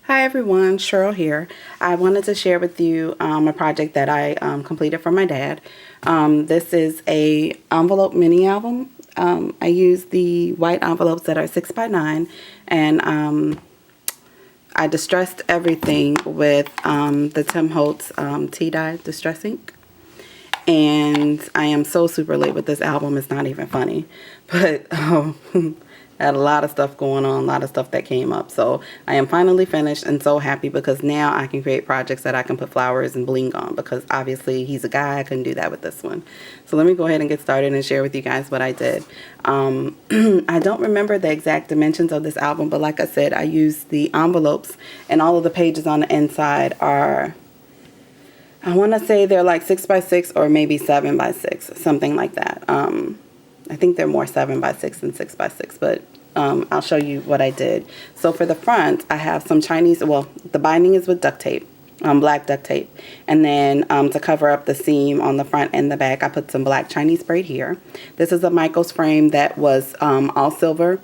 Hi everyone, Cheryl here. I wanted to share with you a project that I completed for my dad. This is a envelope mini album. I used the white envelopes that are 6x9, and I distressed everything with the Tim Holtz tea-dye distress ink. And I am so super late with this album, it's not even funny. But I had a lot of stuff going on, a lot of stuff that came up. So I am finally finished and so happy because now I can create projects that I can put flowers and bling on, because obviously he's a guy. I couldn't do that with this one. So let me go ahead and get started and share with you guys what I did. I don't remember the exact dimensions of this album, but like I said, I used the envelopes, and all of the pages on the inside are, I want to say they're like 6x6 or maybe 7x6, something like that. I think they're more 7x6 than 6x6, but I'll show you what I did. So for the front, I have some Chinese, well, the binding is with duct tape, black duct tape. And then to cover up the seam on the front and the back, I put some black Chinese braid here. This is a Michaels frame that was all silver.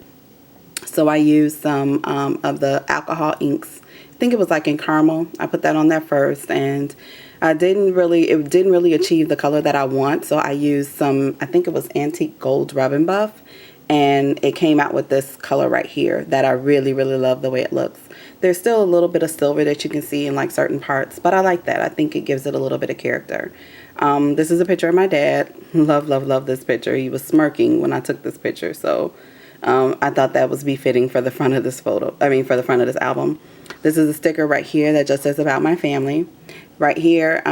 So I used some of the alcohol inks. I think it was like in caramel. I put that on there first, and it didn't really achieve the color that I want. So I used some, I think it was antique gold rub and buff, and it came out with this color right here that I really, really love the way it looks. There's still a little bit of silver that you can see in like certain parts, but I like that. I think it gives it a little bit of character. This is a picture of my dad. Love, love, love this picture. He was smirking when I took this picture, so I thought that was befitting for the front of this for the front of this album. This is a sticker right here that just says about my family. Right here,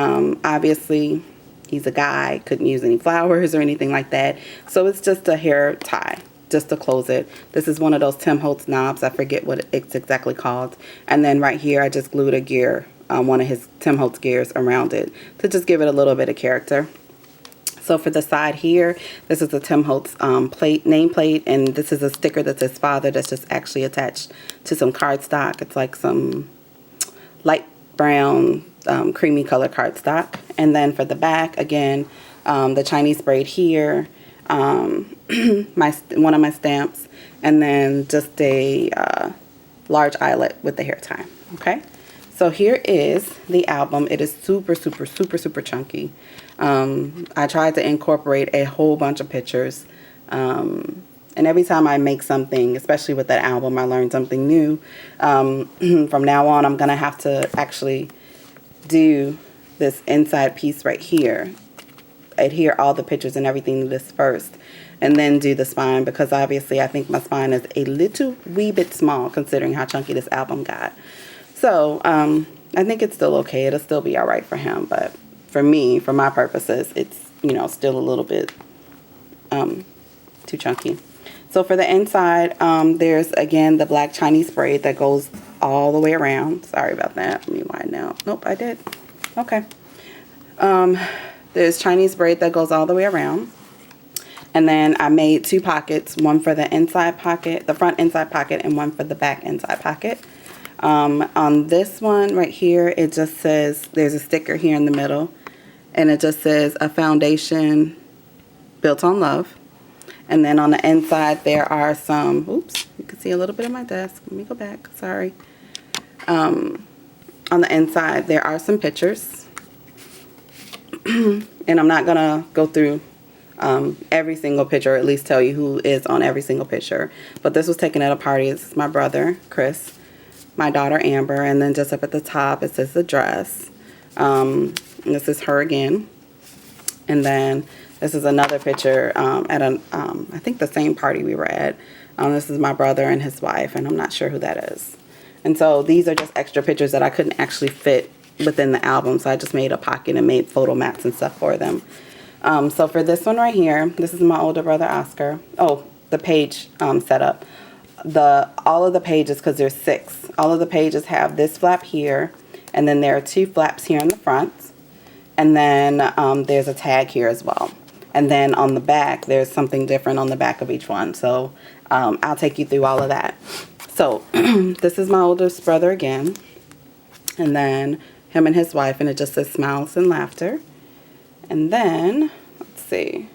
obviously, he's a guy, couldn't use any flowers or anything like that. So it's just a hair tie, just to close it. This is one of those Tim Holtz knobs. I forget what it's exactly called. And then right here, I just glued a gear, one of his Tim Holtz gears around it to just give it a little bit of character. So for the side here, this is a Tim Holtz nameplate, and this is a sticker that says father that's just actually attached to some cardstock. It's like some light brown, creamy color cardstock. And then for the back, again, the Chinese braid here, one of my stamps, and then just a large eyelet with the hair tie. Okay. So here is the album. It is super, super, super, super chunky. I tried to incorporate a whole bunch of pictures. And every time I make something, especially with that album, I learn something new. From now on, I'm going to have to actually do this inside piece right here. Adhere all the pictures and everything to this first, and then do the spine, because obviously I think my spine is a little wee bit small considering how chunky this album got. So I think it's still okay. It'll still be all right for him. But for me, for my purposes, it's, still a little bit too chunky. So for the inside, there's, again, the black Chinese braid that goes all the way around. Sorry about that. Let me widen out. Nope, I did. Okay. There's Chinese braid that goes all the way around. And then I made two pockets, one for the inside pocket, the front inside pocket, and one for the back inside pocket. On this one right here, it just says, there's a sticker here in the middle, and it just says a foundation built on love. And then on the inside, there are some, oops, you can see a little bit of my desk. Let me go back, sorry. On the inside, there are some pictures. And I'm not going to go through every single picture, or at least tell you who is on every single picture. But this was taken at a party. This is my brother, Chris, my daughter, Amber, and then just up at the top, it says the dress. This is her again. And then this is another picture at I think the same party we were at. This is my brother and his wife, and I'm not sure who that is. And so these are just extra pictures that I couldn't actually fit within the album, so I just made a pocket and made photo mats and stuff for them. So for this one right here, this is my older brother, Oscar. Oh, the page setup. All of the pages, because there's 6, all of the pages have this flap here, and then there are 2 flaps here in the front, and then there's a tag here as well. And then on the back, there's something different on the back of each one. So I'll take you through all of that. So this is my oldest brother again, and then him and his wife, and it just says smiles and laughter. And then, let's see,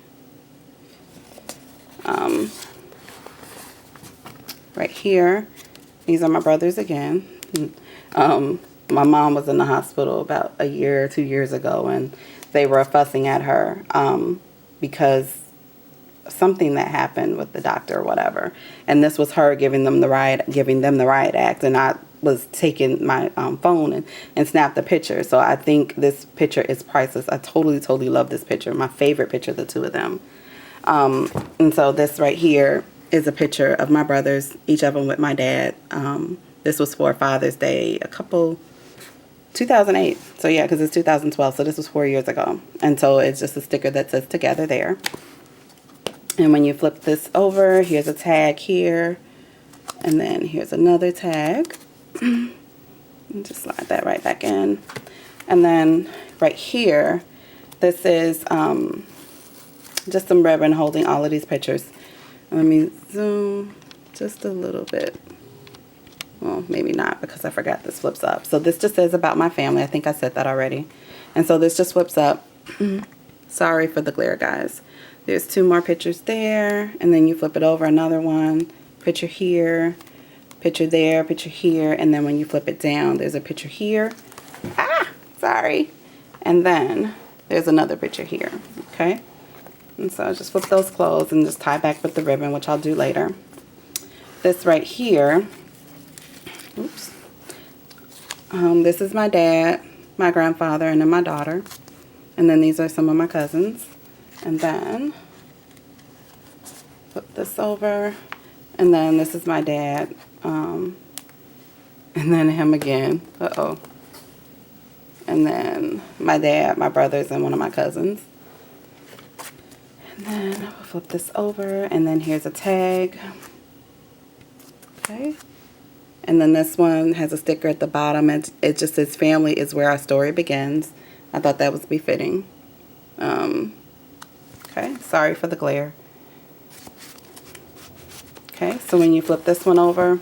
right here, these are my brothers again. My mom was in the hospital about a year or 2 years ago, and they were fussing at her because something that happened with the doctor or whatever. And this was her giving them the riot act, and I was taking my phone and snapped the picture. So I think this picture is priceless. I totally love this picture. My favorite picture, the two of them. And so this right here is a picture of my brothers, each of them with my dad. This was for Father's Day 2008. So yeah, because it's 2012. So this was 4 years ago. And so it's just a sticker that says together there. And when you flip this over, here's a tag here. And then here's another tag. And just slide that right back in. And then right here, this is just some ribbon holding all of these pictures. Let me zoom just a little bit. Well, maybe not, because I forgot this flips up. So this just says about my family. I think I said that already. And so this just flips up. Sorry for the glare, guys. There's two more pictures there. And then you flip it over, another one. Picture here. Picture there. Picture here. And then when you flip it down, there's a picture here. Sorry. And then there's another picture here. Okay. And so just flip those closed and just tie back with the ribbon, which I'll do later. This right here. Oops. This is my dad, my grandfather, and then my daughter. And then these are some of my cousins. And then flip this over. And then this is my dad. And then him again. Uh-oh. And then my dad, my brothers, and one of my cousins. And then we'll flip this over. And then here's a tag. Okay. And then this one has a sticker at the bottom. It just says, family is where our story begins. I thought that was befitting. Okay, sorry for the glare. Okay, so when you flip this one over,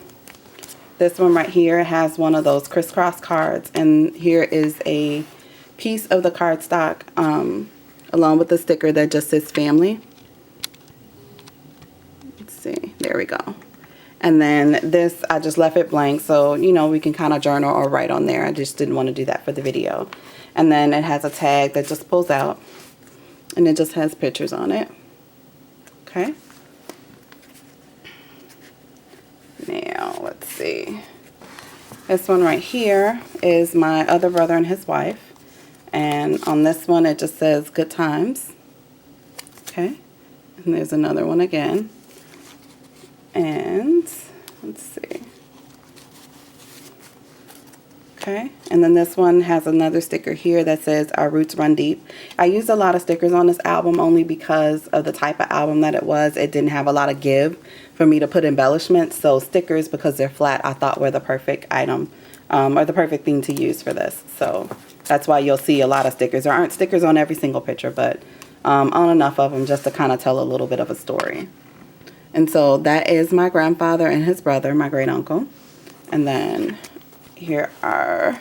this one right here has one of those crisscross cards. And here is a piece of the cardstock along with the sticker that just says family. Let's see, there we go. And then this, I just left it blank, so, you know, we can kind of journal or write on there. I just didn't want to do that for the video. And then it has a tag that just pulls out, and it just has pictures on it. Okay. Now, let's see. This one right here is my other brother and his wife. And on this one, it just says good times. Okay. And there's another one again. And let's see. Okay, and then this one has another sticker here that says our roots run deep. I used a lot of stickers on this album only because of the type of album that it was. It didn't have a lot of give for me to put embellishments. So stickers, because they're flat, I thought were the perfect item or the perfect thing to use for this. So that's why you'll see a lot of stickers. There aren't stickers on every single picture, but on enough of them just to kind of tell a little bit of a story. And so that is my grandfather and his brother, my great uncle. And then here are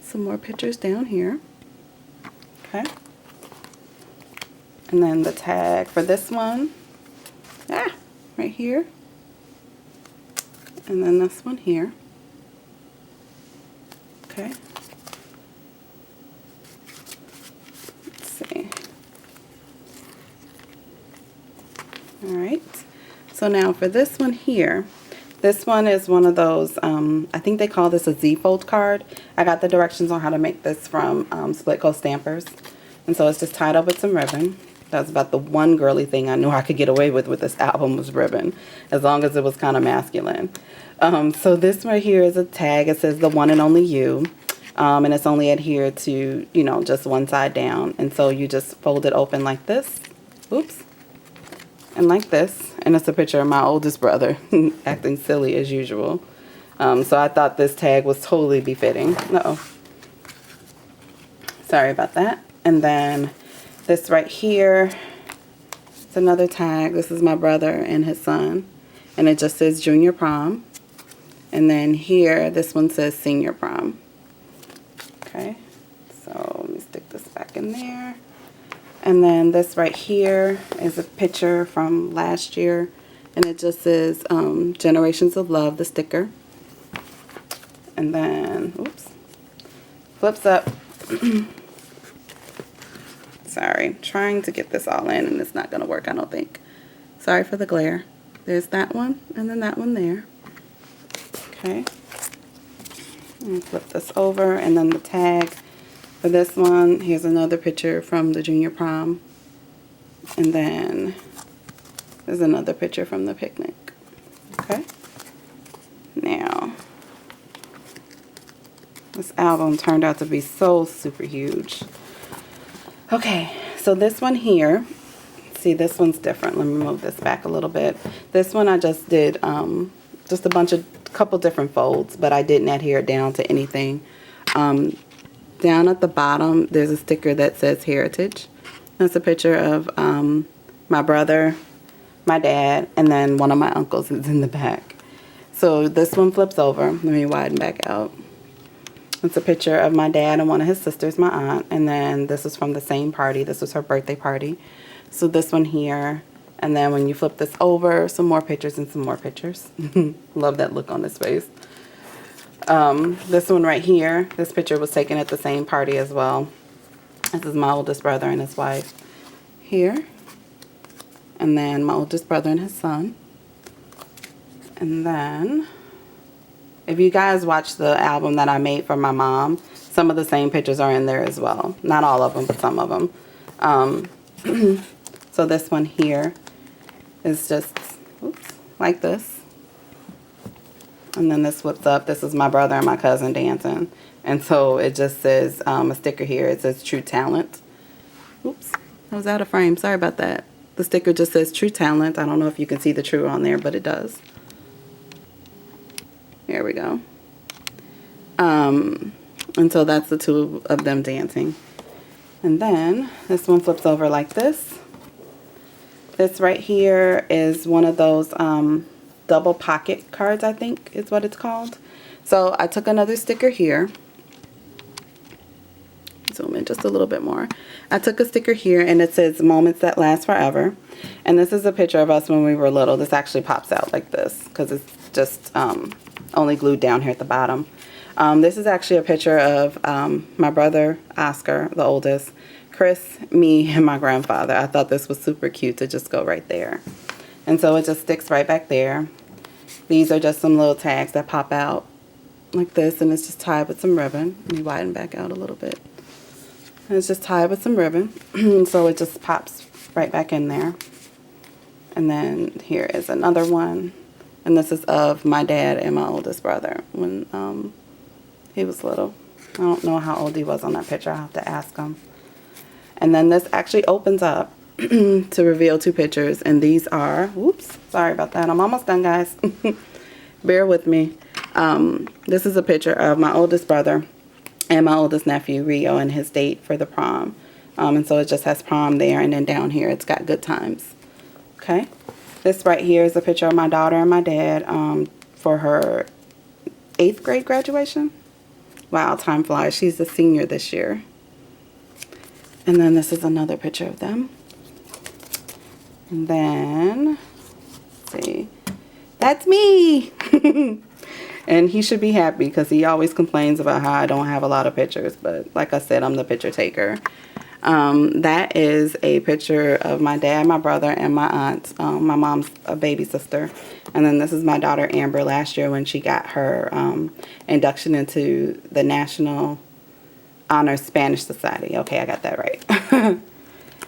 some more pictures down here. Okay. And then the tag for this one, right here. And then this one here. Okay. Let's see. Alright, so now for this one here, this one is one of those, I think they call this a Z-fold card. I got the directions on how to make this from Split Coast Stampers. And so it's just tied up with some ribbon. That's about the one girly thing I knew I could get away with this album was ribbon, as long as it was kind of masculine. So this right here is a tag. It says the one and only you. And it's only adhered to, you know, just one side down. And so you just fold it open like this. Oops. And like this, and it's a picture of my oldest brother acting silly as usual. So I thought this tag was totally befitting. Sorry about that. And then this right here, it's another tag. This is my brother and his son, and it just says junior prom. And then here, this one says senior prom. Okay, so let me stick this back in there. And then this right here is a picture from last year, and it just says Generations of Love, the sticker. and then, oops, flips up. Sorry, trying to get this all in and it's not going to work, I don't think. Sorry for the glare. There's that one and then that one there. Okay. And flip this over, and then the tag for this one. Here's another picture from the junior prom. And then there's another picture from the picnic. Okay. Now, this album turned out to be so super huge. Okay, so this one here, see, this one's different. Let me move this back a little bit. This one I just did just a couple different folds, but I didn't adhere it down to anything. Down at the bottom, there's a sticker that says Heritage. That's a picture of my brother, my dad, and then one of my uncles is in the back. So this one flips over. Let me widen back out. It's a picture of my dad and one of his sisters, my aunt, and then this is from the same party. This was her birthday party. So this one here, and then when you flip this over, some more pictures and some more pictures. Love that look on his face. This one right here, this picture was taken at the same party as well. This is my oldest brother and his wife here. And then my oldest brother and his son. And then, if you guys watch the album that I made for my mom, some of the same pictures are in there as well. Not all of them, but some of them. So this one here is just, oops, like this. And then this flips up. This is my brother and my cousin dancing. And so it just says, a sticker here, it says True Talent. Oops, I was out of frame. Sorry about that. The sticker just says True Talent. I don't know if you can see the true on there, but it does. Here we go. And so that's the two of them dancing. And then this one flips over like this. This right here is one of those double pocket cards, I think is what it's called. So I took another sticker here. Zoom in just a little bit more. I took a sticker here and it says Moments That Last Forever. And this is a picture of us when we were little. This actually pops out like this because it's just only glued down here at the bottom. This is actually a picture of my brother, Oscar, the oldest, Chris, me, and my grandfather. I thought this was super cute to just go right there. And so it just sticks right back there. These are just some little tags that pop out like this, and it's just tied with some ribbon. Let me widen back out a little bit. And it's just tied with some ribbon, so it just pops right back in there. And then here is another one. And this is of my dad and my oldest brother when he was little. I don't know how old he was on that picture. I'll have to ask him. And then this actually opens up to reveal two pictures. And these are, whoops, sorry about that. I'm almost done, guys. Bear with me. This is a picture of my oldest brother and my oldest nephew, Rio, and his date for the prom. And so it just has prom there. And then down here, it's got good times. Okay. This right here is a picture of my daughter and my dad for her 8th grade graduation. Wow, time flies. She's a senior this year. And then this is another picture of them. And then, let's see, that's me. And he should be happy because he always complains about how I don't have a lot of pictures. But like I said, I'm the picture taker. That is a picture of my dad, my brother, and my aunt. My mom's a baby sister. And then this is my daughter, Amber, last year when she got her induction into the National Honor Spanish Society. Okay, I got that right.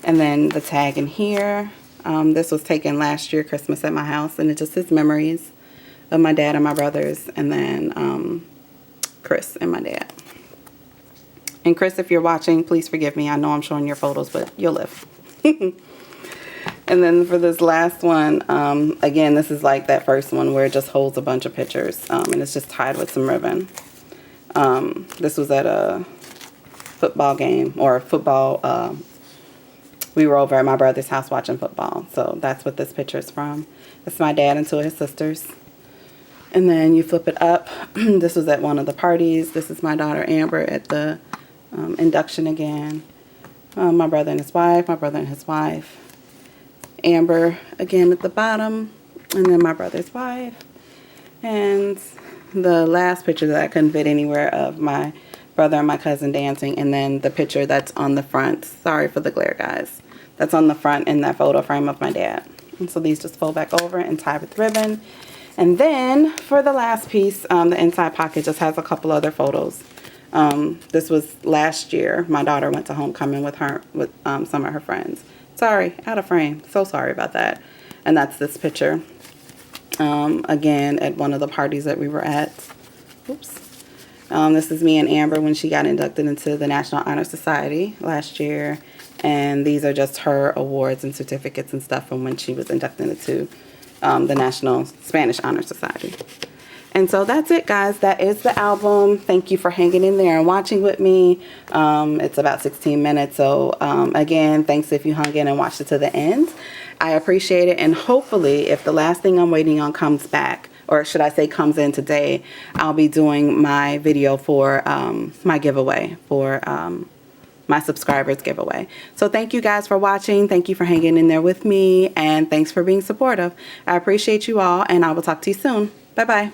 And then the tag in here. This was taken last year, Christmas at my house. And it just says memories of my dad and my brothers. And then Chris and my dad. And Chris, if you're watching, please forgive me. I know I'm showing your photos, but you'll live. And then for this last one, again, this is like that first one where it just holds a bunch of pictures. And it's just tied with some ribbon. This was at a football game or football. We were over at my brother's house watching football. So that's what this picture is from. It's my dad and two of his sisters. And then you flip it up. This was at one of the parties. This is my daughter, Amber, at the induction again. My brother and his wife, my brother and his wife. Amber again at the bottom, and then my brother's wife. And the last picture that I couldn't fit anywhere of my brother and my cousin dancing, and then the picture that's on the front. Sorry for the glare, guys. That's on the front in that photo frame of my dad. And so these just fold back over and tie with ribbon. And then for the last piece, the inside pocket just has a couple other photos. This was last year. My daughter went to homecoming with some of her friends. Sorry, out of frame. So sorry about that. And that's this picture. Again, at one of the parties that we were at. Oops. This is me and Amber when she got inducted into the National Honor Society last year. And these are just her awards and certificates and stuff from when she was inducted into the National Spanish Honor Society. And so that's it, guys. That is the album. Thank you for hanging in there and watching with me. It's about 16 minutes. So again, thanks if you hung in and watched it to the end. I appreciate it. And hopefully, if the last thing I'm waiting on comes back, or should I say comes in today, I'll be doing my video for my giveaway, for my subscribers giveaway. So thank you guys for watching. Thank you for hanging in there with me. And thanks for being supportive. I appreciate you all, and I will talk to you soon. Bye-bye.